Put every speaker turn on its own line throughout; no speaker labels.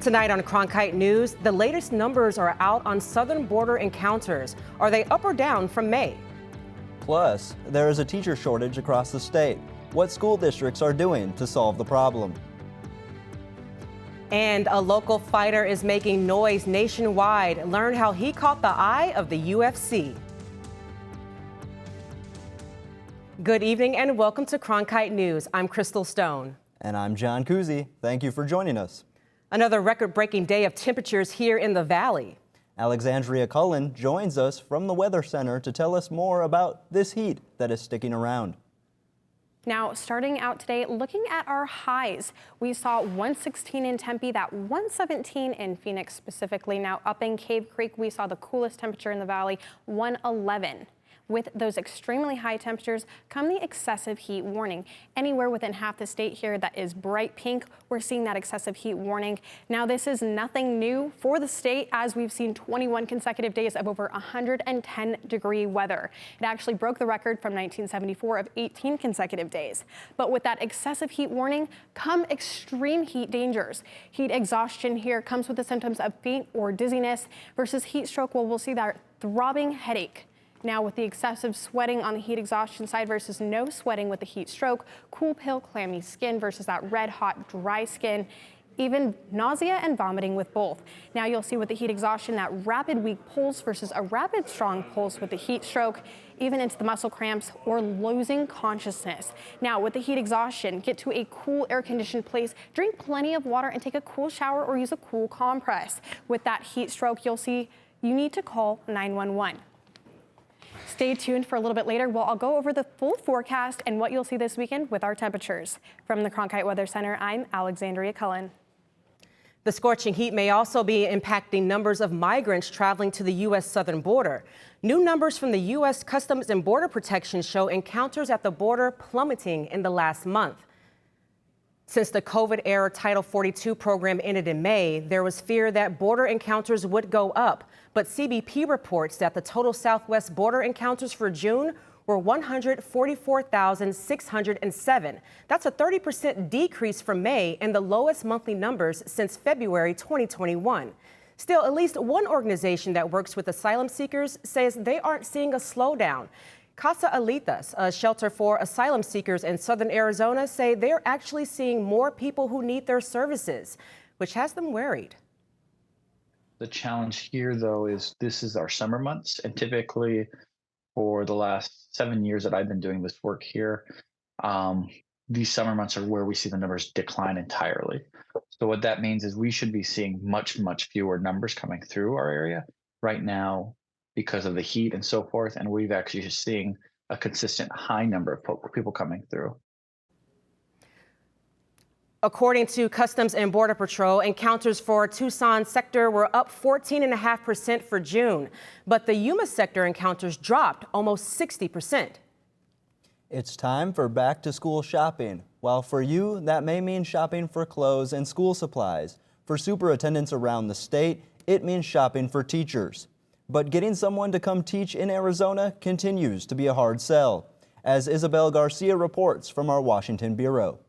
Tonight on Cronkite News, the latest numbers are out on southern border encounters. Are they up or down from May?
Plus, there is a teacher shortage across the state. What school districts are doing to solve the problem?
And a local fighter is making noise nationwide. Learn how he caught the eye of the UFC. Good evening and welcome to Cronkite News. I'm Crystal Stone.
And I'm John Kuzi. Thank you for joining us.
Another record-breaking day of temperatures here in the valley.
Alexandria Cullen joins us from the Weather Center to tell us more about this heat that is sticking around.
Now, starting out today, looking at our highs, we saw 116 in Tempe, that 117 in Phoenix specifically. Now, up in Cave Creek, we saw the coolest temperature in the valley, 111. With those extremely high temperatures come the excessive heat warning. Anywhere within half the state here that is bright pink, we're seeing that excessive heat warning. Now, this is nothing new for the state, as we've seen 21 consecutive days of over 110-degree weather. It actually broke the record from 1974 of 18 consecutive days. But with that excessive heat warning come extreme heat dangers. Heat exhaustion here comes with the symptoms of faint or dizziness versus heat stroke, well, we'll see that throbbing headache. Now, with the excessive sweating on the heat exhaustion side versus no sweating with the heat stroke, cool pill, clammy skin versus that red hot, dry skin, even nausea and vomiting with both. Now you'll see with the heat exhaustion that rapid weak pulse versus a rapid strong pulse with the heat stroke, even into the muscle cramps or losing consciousness. Now with the heat exhaustion, get to a cool air conditioned place, drink plenty of water and take a cool shower or use a cool compress. With that heat stroke, you'll see you need to call 911. Stay tuned for a little bit later. Well, I'll go over the full forecast and what you'll see this weekend with our temperatures. From the Cronkite Weather Center, I'm Alexandria Cullen.
The scorching heat may also be impacting numbers of migrants traveling to the U.S. southern border. New numbers from the U.S. Customs and Border Protection show encounters at the border plummeting in the last month. Since the COVID-era Title 42 program ended in May, there was fear that border encounters would go up. But CBP reports that the total Southwest border encounters for June were 144,607. That's a 30% decrease from May and the lowest monthly numbers since February 2021. Still, at least one organization that works with asylum seekers says they aren't seeing a slowdown. Casa Alitas, a shelter for asylum seekers in southern Arizona, say they're actually seeing more people who need their services, which has them worried.
The challenge here, though, is this is our summer months, and typically for the last 7 years that I've been doing this work here, these summer months are where we see the numbers decline entirely. So what that means is we should be seeing much, much fewer numbers coming through our area right now because of the heat and so forth, and we've actually just seeing a consistent high number of people coming through.
According to Customs and Border Patrol, encounters for Tucson sector were up 14.5% for June, but the Yuma sector encounters dropped almost 60%.
It's time for back-to-school shopping. While for you, that may mean shopping for clothes and school supplies. For superintendents around the state, it means shopping for teachers. But getting someone to come teach in Arizona continues to be a hard sell, as Isabel Garcia reports from our Washington Bureau.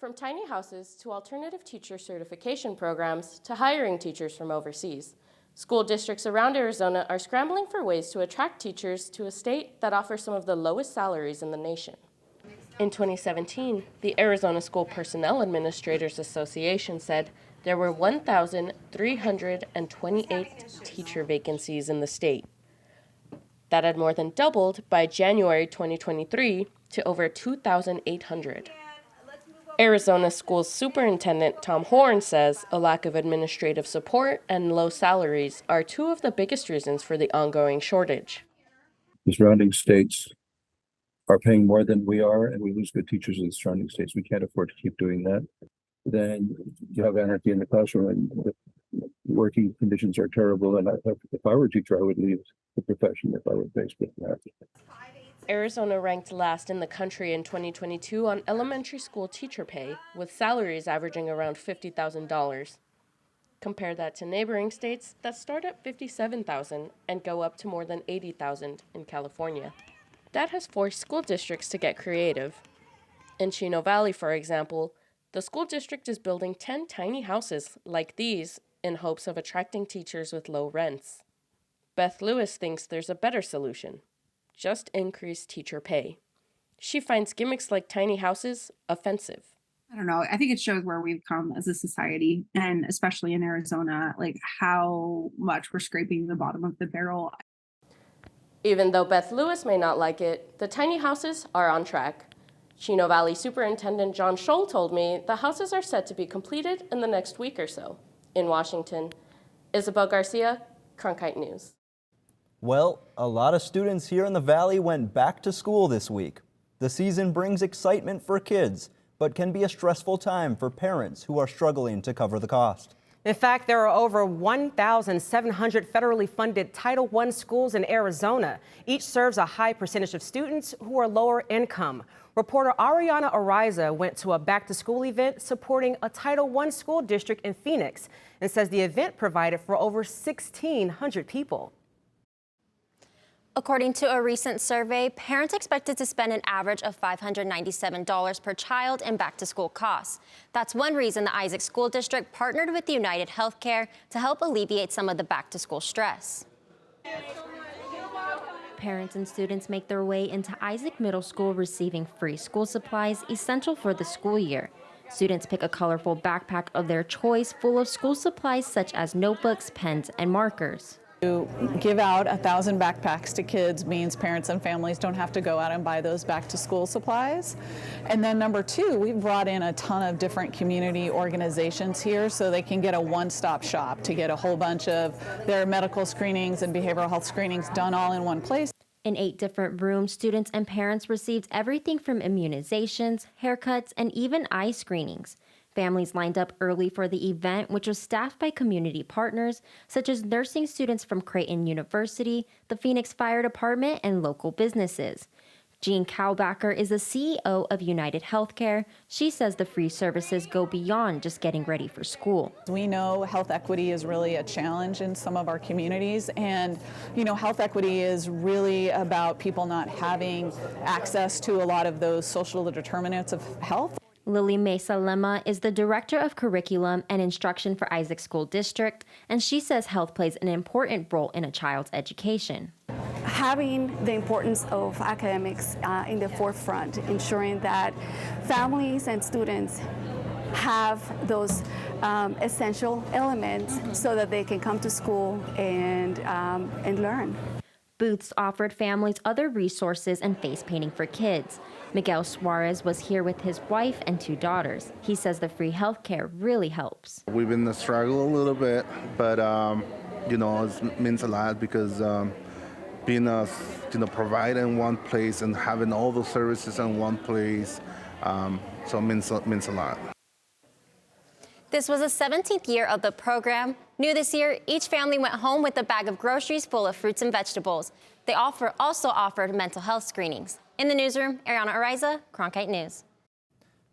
From tiny houses to alternative teacher certification programs to hiring teachers from overseas, school districts around Arizona are scrambling for ways to attract teachers to a state that offers some of the lowest salaries in the nation. In 2017, the Arizona School Personnel Administrators Association said there were 1,328 teacher vacancies in the state. That had more than doubled by January 2023 to over 2,800. Arizona Schools Superintendent Tom Horn says a lack of administrative support and low salaries are two of the biggest reasons for the ongoing shortage.
The surrounding states are paying more than we are, and we lose good teachers in the surrounding states. We can't afford to keep doing that. Then you have anarchy in the classroom, and the working conditions are terrible. And if I were a teacher, I would leave the profession if I were faced with that.
Arizona ranked last in the country in 2022 on elementary school teacher pay, with salaries averaging around $50,000. Compare that to neighboring states that start at $57,000 and go up to more than $80,000 in California. That has forced school districts to get creative. In Chino Valley, for example, The school district is building 10 tiny houses like these in hopes of attracting teachers with low rents. Beth Lewis thinks there's a better solution. Just increase teacher pay. She finds gimmicks like tiny houses offensive.
I don't know. I think it shows where we've come as a society, and especially in Arizona, like how much we're scraping the bottom of the barrel.
Even though Beth Lewis may not like it, the tiny houses are on track. Chino Valley Superintendent John Scholl told me the houses are set to be completed in the next week or so. In Washington, Isabel Garcia, Cronkite News.
Well, a lot of students here in the Valley went back to school this week. The season brings excitement for kids, but can be a stressful time for parents who are struggling to cover the cost.
In fact, there are over 1,700 federally funded Title I schools in Arizona. Each serves a high percentage of students who are lower income. Reporter Ariana Ariza went to a back-to-school event supporting a Title I school district in Phoenix and says the event provided for over 1,600 people.
According to a recent survey, parents expected to spend an average of $597 per child in back-to-school costs. That's one reason the Isaac School District partnered with United Healthcare to help alleviate some of the back-to-school stress. Parents and students make their way into Isaac Middle School receiving free school supplies essential for the school year. Students pick a colorful backpack of their choice full of school supplies such as notebooks, pens, and markers.
To give out 1,000 backpacks to kids means parents and families don't have to go out and buy those back to school supplies. And then number two, we've brought in a ton of different community organizations here so they can get a one-stop shop to get a whole bunch of their medical screenings and behavioral health screenings done all in one place.
In 8 different rooms, students and parents received everything from immunizations, haircuts, and even eye screenings. Families lined up early for the event, which was staffed by community partners, such as nursing students from Creighton University, the Phoenix Fire Department, and local businesses. Jean Kaubacker is the CEO of United Healthcare. She says the free services go beyond just getting ready for school.
We know health equity is really a challenge in some of our communities, and health equity is really about people not having access to a lot of those social determinants of health.
Lily Mesa Lema is the Director of Curriculum and Instruction for Isaac School District, and she says health plays an important role in a child's education.
Having the importance of academics in the forefront, ensuring that families and students have those essential elements so that they can come to school and learn.
Booths offered families other resources and face painting for kids. Miguel Suarez was here with his wife and 2 daughters. He says the free health care really helps.
We've been struggling a little bit, but it means a lot because being a provider in one place and having all the services in one place, so it means a lot.
This was the 17th year of the program. New this year, each family went home with a bag of groceries full of fruits and vegetables. They also offered mental health screenings. In the newsroom, Ariana Ariza, Cronkite News.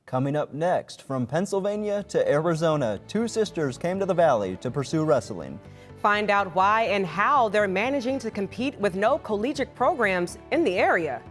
Coming up next, from Pennsylvania to Arizona, 2 sisters came to the Valley to pursue wrestling.
Find out why and how they're managing to compete with no collegiate programs in the area.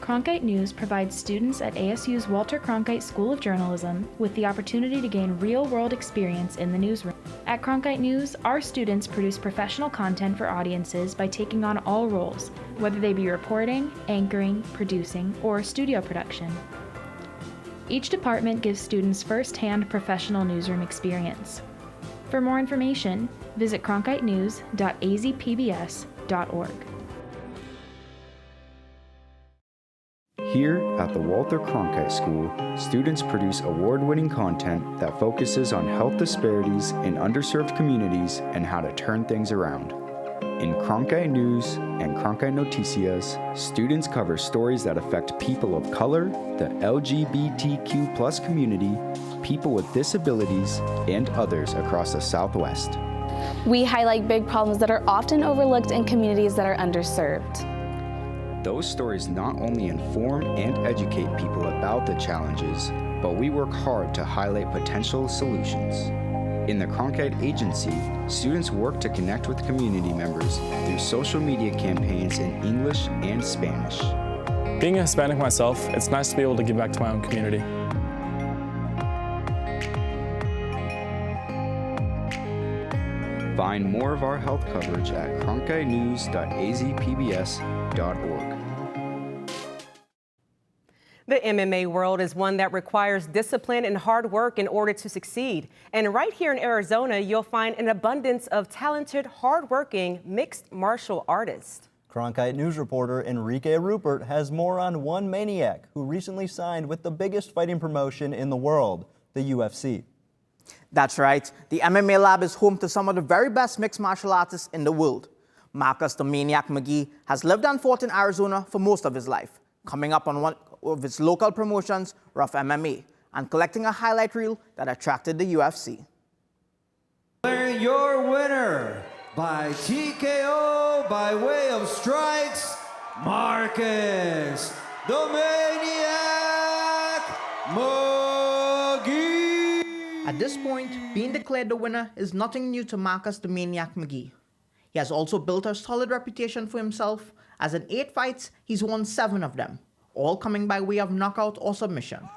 Cronkite News provides students at ASU's Walter Cronkite School of Journalism with the opportunity to gain real-world experience in the newsroom. At Cronkite News, our students produce professional content for audiences by taking on all roles, whether they be reporting, anchoring, producing, or studio production. Each department gives students first-hand professional newsroom experience. For more information, visit cronkitenews.azpbs.org.
Here at the Walter Cronkite School, students produce award-winning content that focuses on health disparities in underserved communities and how to turn things around. In Cronkite News and Cronkite Noticias, students cover stories that affect people of color, the LGBTQ+ community, people with disabilities, and others across the Southwest.
We highlight big problems that are often overlooked in communities that are underserved.
Those stories not only inform and educate people about the challenges, but we work hard to highlight potential solutions. In the Cronkite Agency, students work to connect with community members through social media campaigns in English and Spanish.
Being a Hispanic myself, it's nice to be able to give back to my own community.
Find more of our health coverage at cronkitenews.azpbs.org.
The MMA world is one that requires discipline and hard work in order to succeed. And right here in Arizona, you'll find an abundance of talented, hardworking mixed martial artists.
Cronkite News reporter Enrique Rupert has more on one Maniac who recently signed with the biggest fighting promotion in the world, the UFC.
That's right. The MMA Lab is home to some of the very best mixed martial artists in the world. Marcus the Maniac McGhee has lived and fought in Arizona for most of his life, coming up on one of its local promotions, Rough MMA, and collecting a highlight reel that attracted the UFC.
Your winner by TKO by way of strikes, Marcus the Maniac McGhee.
At this point, being declared the winner is nothing new to Marcus the Maniac McGhee. He has also built a solid reputation for himself, as in 8 fights, he's won 7 of them, all coming by way of knockout or submission.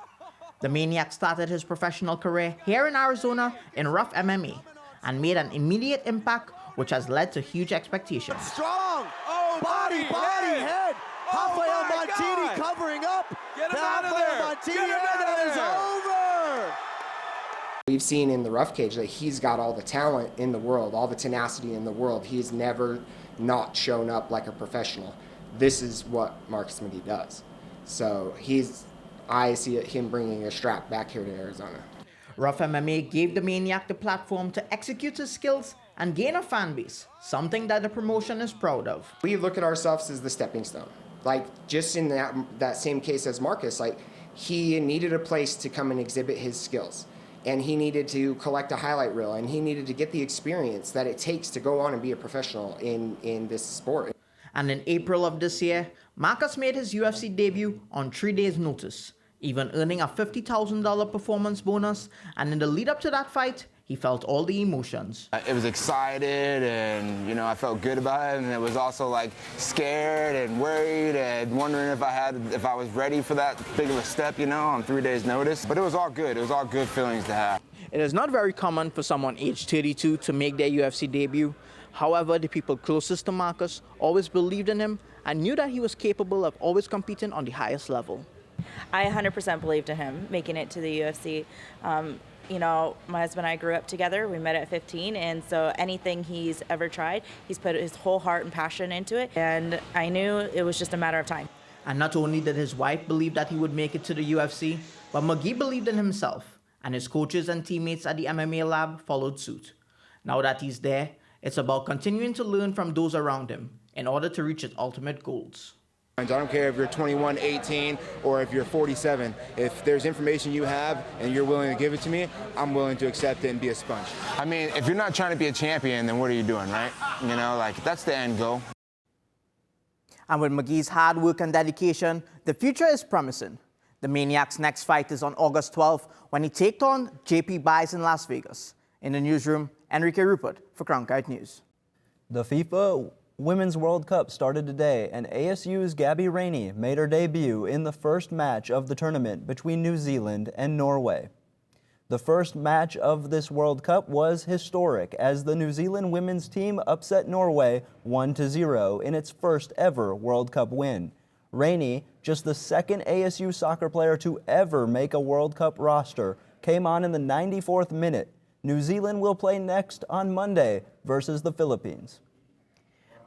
The Maniac started his professional career here in Arizona in Rough MMA and made an immediate impact, which has led to huge expectations.
Strong! Oh, body, head! Rafael Montini covering up! Get him out of there! Get him out of there! Is over!
We've seen in the rough cage that he's got all the talent in the world, all the tenacity in the world. He's never not shown up like a professional. This is what Marcus McGhee does. So I see him bringing a strap back here to Arizona.
Rough MMA gave the Maniac the platform to execute his skills and gain a fan base, something that the promotion is proud of.
We look at ourselves as the stepping stone. Like, just in that same case as Marcus, like, he needed a place to come and exhibit his skills. And he needed to collect a highlight reel, and he needed to get the experience that it takes to go on and be a professional in this sport.
And in April of this year, Marcus made his UFC debut on 3 days' notice, even earning a $50,000 performance bonus. And in the lead up to that fight, he felt all the emotions.
It was excited, and I felt good about it, and it was also like scared and worried and wondering if I was ready for that big of a step, on 3 days' notice. But it was all good. It was all good feelings to have.
It is not very common for someone aged 32 to make their UFC debut. However, the people closest to Marcus always believed in him and knew that he was capable of always competing on the highest level.
I 100% believed in him making it to the UFC. My husband and I grew up together. We met at 15, and so anything he's ever tried, he's put his whole heart and passion into it, and I knew it was just a matter of time.
And not only did his wife believe that he would make it to the UFC, but McGhee believed in himself, and his coaches and teammates at the MMA Lab followed suit. Now that he's there, it's about continuing to learn from those around him in order to reach his ultimate goals.
I don't care if you're 21, 18, or if you're 47. If there's information you have and you're willing to give it to me, I'm willing to accept it and be a sponge.
I mean, if you're not trying to be a champion, then what are you doing, right? That's the end goal.
And with McGhee's hard work and dedication, the future is promising. The Maniac's next fight is on August 12th when he takes on JP Buys in Las Vegas. In the newsroom, Enrique Rupert for Cronkite News.
The FIFA Women's World Cup started today, and ASU's Gabi Rennie made her debut in the first match of the tournament between New Zealand and Norway. The first match of this World Cup was historic as the New Zealand women's team upset Norway 1-0 in its first ever World Cup win. Rennie, just the second ASU soccer player to ever make a World Cup roster, came on in the 94th minute. New Zealand will play next on Monday versus the Philippines.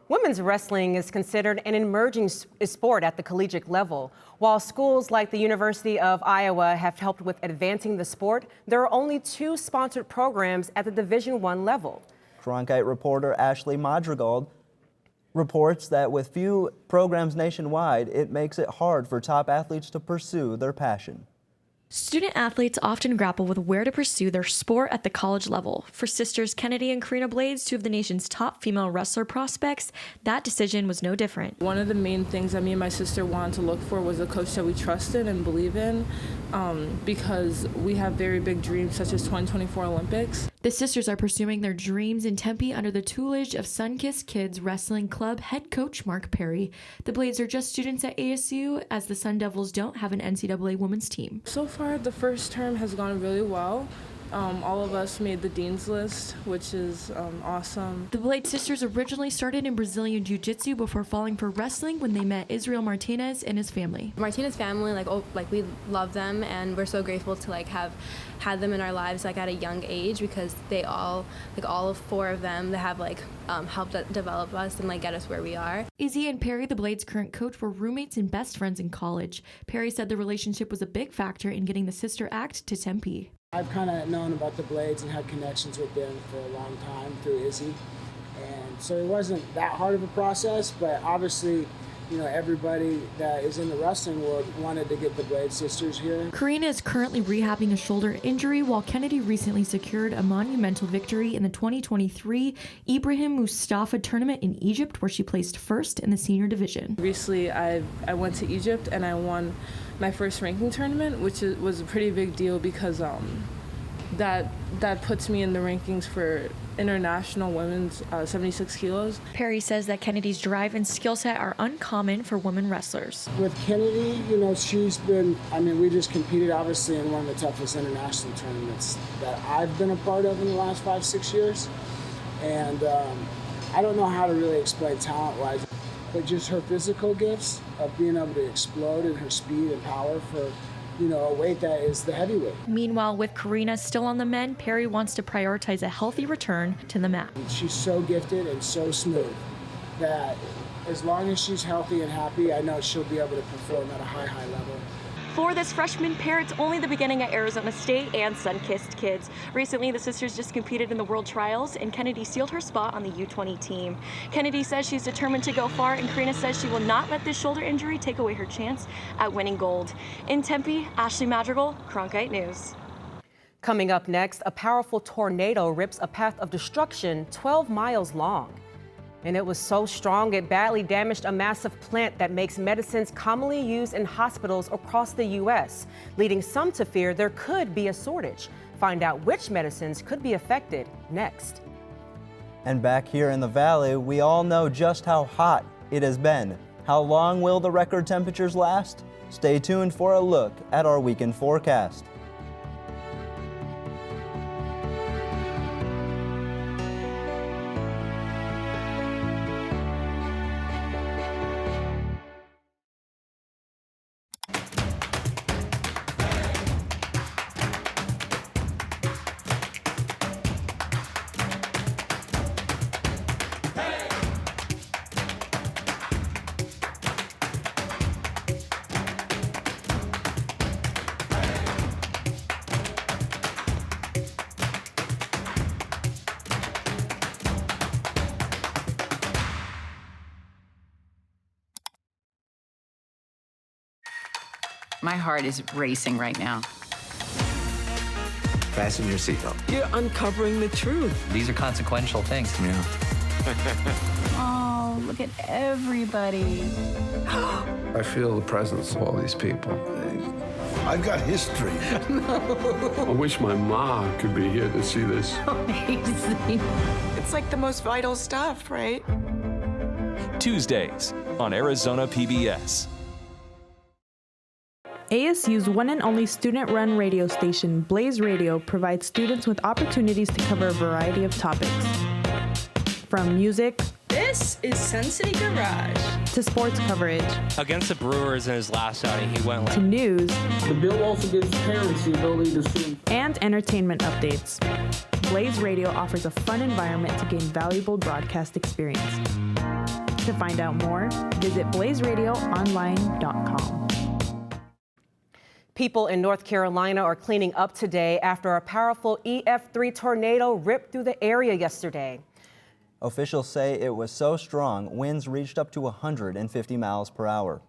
Women's wrestling is considered an emerging sport at the collegiate level. While schools like the University of Iowa have helped with advancing the sport, there are only 2 sponsored programs at the Division I level.
Cronkite reporter Ashley Madrigal reports that with few programs nationwide, it makes it hard for top athletes to pursue their passion.
Student athletes often grapple with where to pursue their sport at the college level. For sisters Kennedy and Karina Blades, two of the nation's top female wrestler prospects, that decision was no different.
One of the main things that me and my sister wanted to look for was a coach that we trusted and believe in, because we have very big dreams such as 2024 Olympics.
The sisters are pursuing their dreams in Tempe under the tutelage of Sun-Kissed Kids Wrestling Club head coach Mark Perry. The Blades are just students at ASU, as the Sun Devils don't have an NCAA women's team.
So far, the first term has gone really well. All of us made the dean's list, which is awesome.
The Blade sisters originally started in Brazilian Jiu-Jitsu before falling for wrestling when they met Israel Martinez and his family.
Martinez family, we love them, and we're so grateful to have had them in our lives at a young age, because they all of four of them, they have helped develop us and get us where we are.
Izzy and Perry, the Blades' current coach, were roommates and best friends in college. Perry said the relationship was a big factor in getting the sister act to Tempe.
I've kind of known about the Blades and had connections with them for a long time through Izzy. And so it wasn't that hard of a process, but obviously, everybody that is in the wrestling world wanted to get the Blade sisters here.
Karina is currently rehabbing a shoulder injury, while Kennedy recently secured a monumental victory in the 2023 Ibrahim Mustafa tournament in Egypt, where she placed first in the senior division.
Recently, I went to Egypt and I won my first ranking tournament, which was a pretty big deal because that puts me in the rankings for international women's 76 kilos.
Perry says that Kennedy's drive and skill set are uncommon for women wrestlers.
With Kennedy, she's been, we just competed obviously in one of the toughest international tournaments that I've been a part of in the last 5-6 years. And I don't know how to really explain talent-wise, but just her physical gifts of being able to explode in her speed and power for a weight that is the heavyweight.
Meanwhile, with Karina still on the mend, Perry wants to prioritize a healthy return to the mat.
She's so gifted and so smooth that as long as she's healthy and happy, I know she'll be able to perform at a high level.
For this freshman pair, it's only the beginning at Arizona State and Sun-Kissed Kids. Recently, the sisters just competed in the World Trials, and Kennedy sealed her spot on the U20 team. Kennedy says she's determined to go far, and Karina says she will not let this shoulder injury take away her chance at winning gold. In Tempe, Ashley Madrigal, Cronkite News.
Coming up next, a powerful tornado rips a path of destruction 12 miles long. And it was so strong it badly damaged a massive plant that makes medicines commonly used in hospitals across the U.S., leading some to fear there could be a shortage. Find out which medicines could be affected next.
And back here in the valley, we all know just how hot it has been. How long will the record temperatures last? Stay tuned for a look at our weekend forecast.
My heart is racing right now.
Fasten your seatbelt.
You're uncovering the truth.
These are consequential things. Yeah.
Oh, look at everybody.
I feel the presence of all these people.
I've got history.
No. I wish my mom could be here to see this.
Amazing.
It's like the most vital stuff, right?
Tuesdays on Arizona PBS.
ASU's one and only student-run radio station, Blaze Radio, provides students with opportunities to cover a variety of topics. From music,
this is Sun City Garage,
to sports coverage.
Against the Brewers in his last outing, he went
to news.
The bill also gives parents the ability to sue.
And entertainment updates. Blaze Radio offers a fun environment to gain valuable broadcast experience. To find out more, visit blazeradioonline.com.
People in North Carolina are cleaning up today after a powerful EF3 tornado ripped through the area yesterday.
Officials say it was so strong, winds reached up to 150 miles per hour.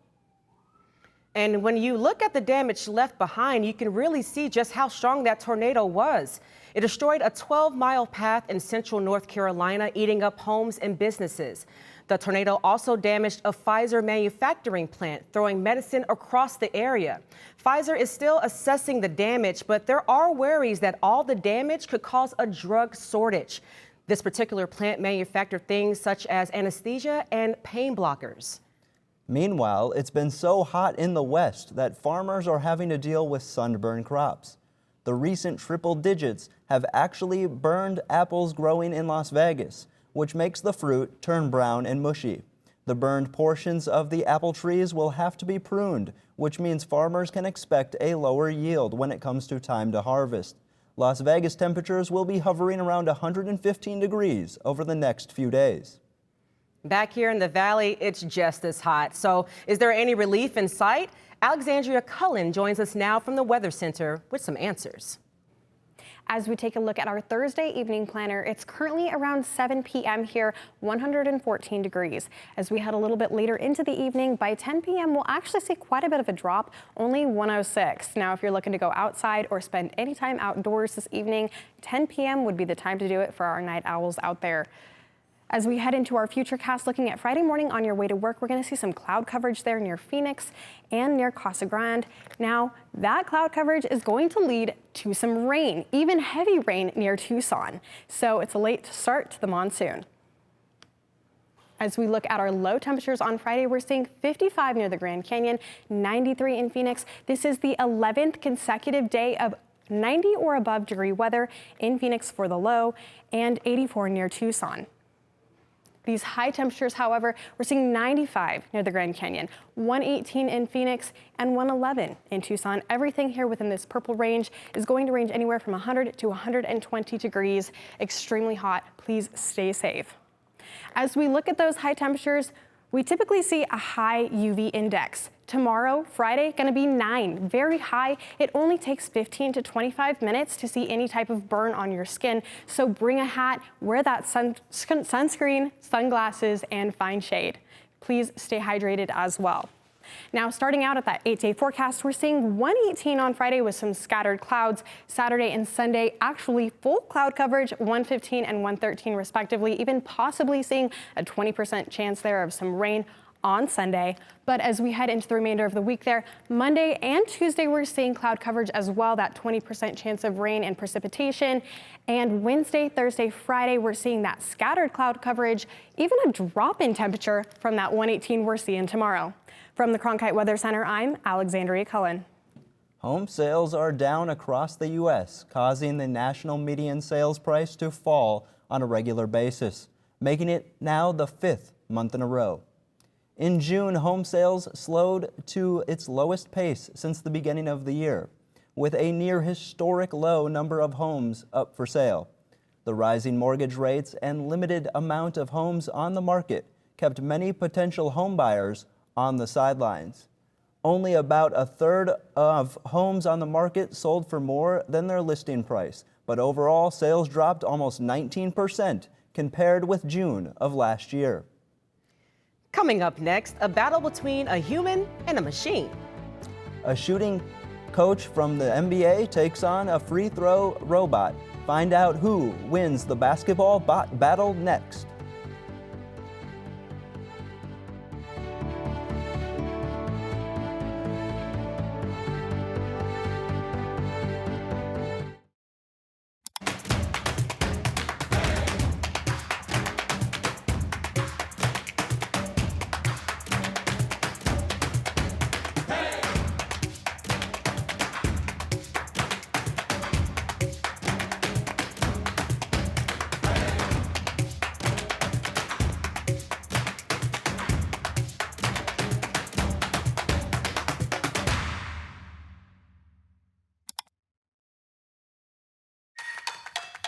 And when you look at the damage left behind, you can really see just how strong that tornado was. It destroyed a 12-mile path in central North Carolina, eating up homes and businesses. The tornado also damaged a Pfizer manufacturing plant, throwing medicine across the area. Pfizer is still assessing the damage, but there are worries that all the damage could cause a drug shortage. This particular plant manufactured things such as anesthesia and pain blockers.
Meanwhile, it's been so hot in the West that farmers are having to deal with sunburned crops. The recent triple digits have actually burned apples growing in Las Vegas, which makes the fruit turn brown and mushy. The burned portions of the apple trees will have to be pruned, which means farmers can expect a lower yield when it comes to time to harvest. Las Vegas temperatures will be hovering around 115 degrees over the next few days.
Back here in the valley, it's just as hot. So is there any relief in sight? Alexandria Cullen joins us now from the Weather Center with some answers.
As we take a look at our Thursday evening planner, it's currently around 7 p.m. here, 114 degrees. As we head a little bit later into the evening, by 10 p.m. we'll actually see quite a bit of a drop, only 106. Now, if you're looking to go outside or spend any time outdoors this evening, 10 p.m. would be the time to do it for our night owls out there. As we head into our futurecast looking at Friday morning on your way to work, we're going to see some cloud coverage there near Phoenix and near Casa Grande. Now, that cloud coverage is going to lead to some rain, even heavy rain near Tucson. So it's a late start to the monsoon. As we look at our low temperatures on Friday, we're seeing 55 near the Grand Canyon, 93 in Phoenix. This is the 11th consecutive day of 90 or above degree weather in Phoenix for the low, and 84 near Tucson. These high temperatures, however, we're seeing 95 near the Grand Canyon, 118 in Phoenix, and 111 in Tucson. Everything here within this purple range is going to range anywhere from 100 to 120 degrees. Extremely hot. Please stay safe. As we look at those high temperatures, we typically see a high UV index. Tomorrow, Friday, going to be 9, very high. It only takes 15 to 25 minutes to see any type of burn on your skin. So bring a hat, wear that sunscreen, sunglasses, and find shade. Please stay hydrated as well. Now, starting out at that 8-day forecast, we're seeing 118 on Friday with some scattered clouds. Saturday and Sunday, actually full cloud coverage, 115 and 113 respectively, even possibly seeing a 20% chance there of some rain on Sunday. But as we head into the remainder of the week there, Monday and Tuesday, we're seeing cloud coverage as well, that 20% chance of rain and precipitation. And Wednesday, Thursday, Friday, we're seeing that scattered cloud coverage, even a drop in temperature from that 118 we're seeing tomorrow. From the Cronkite Weather Center, I'm Alexandria Cullen.
Home sales are down across the U.S., causing the national median sales price to fall on a regular basis, making it now the 5th month in a row. In June, home sales slowed to its lowest pace since the beginning of the year, with a near historic low number of homes up for sale. The rising mortgage rates and limited amount of homes on the market kept many potential home buyers on the sidelines. Only about a third of homes on the market sold for more than their listing price, but overall sales dropped almost 19% compared with June of last year.
Coming up next, a battle between a human and a machine.
A shooting coach from the NBA takes on a free throw robot. Find out who wins the basketball battle next.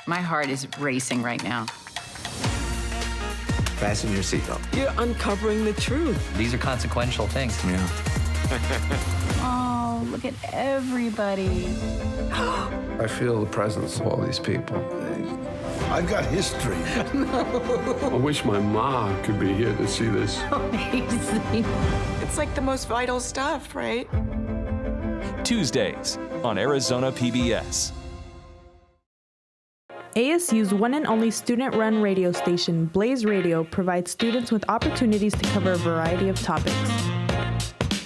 My heart is racing right now.
Fasten your seatbelt.
You're uncovering the truth.
These are consequential things. Yeah.
Oh, look at everybody.
I feel the presence of all these people.
I've got history.
I wish my ma could be here to see this.
Amazing. It's like the most vital stuff, right?
Tuesdays on Arizona PBS.
ASU's one and only student-run radio station, Blaze Radio, provides students with opportunities to cover a variety of topics.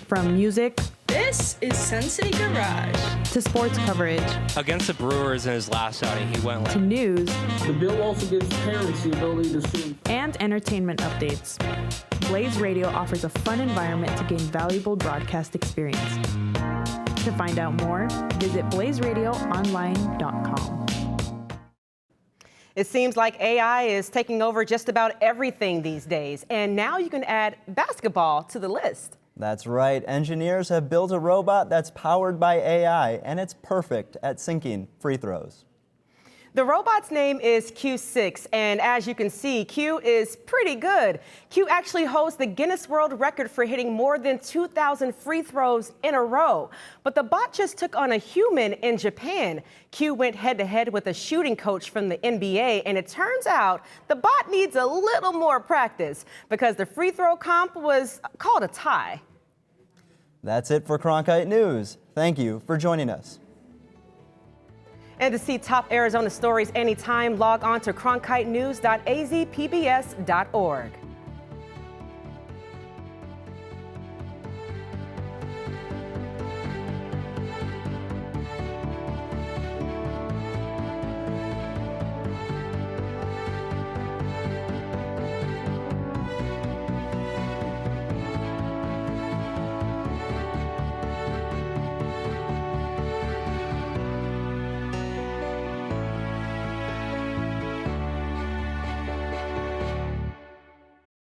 From music,
This is Sun City Garage.
to sports coverage,
Against the Brewers in his last outing, he went
to news,
The bill also gives parents the ability to sue.
and entertainment updates. Blaze Radio offers a fun environment to gain valuable broadcast experience. To find out more, visit blazeradioonline.com.
It seems like AI is taking over just about everything these days, and now you can add basketball to the list.
That's right. Engineers have built a robot that's powered by AI, and it's perfect at sinking free throws.
The robot's name is Q6, and as you can see, Q is pretty good. Q actually holds the Guinness World Record for hitting more than 2,000 free throws in a row. But the bot just took on a human in Japan. Q went head-to-head with a shooting coach from the NBA, and it turns out the bot needs a little more practice because the free throw comp was called a tie.
That's it for Cronkite News. Thank you for joining us.
And to see top Arizona stories anytime, log on to cronkitenews.azpbs.org.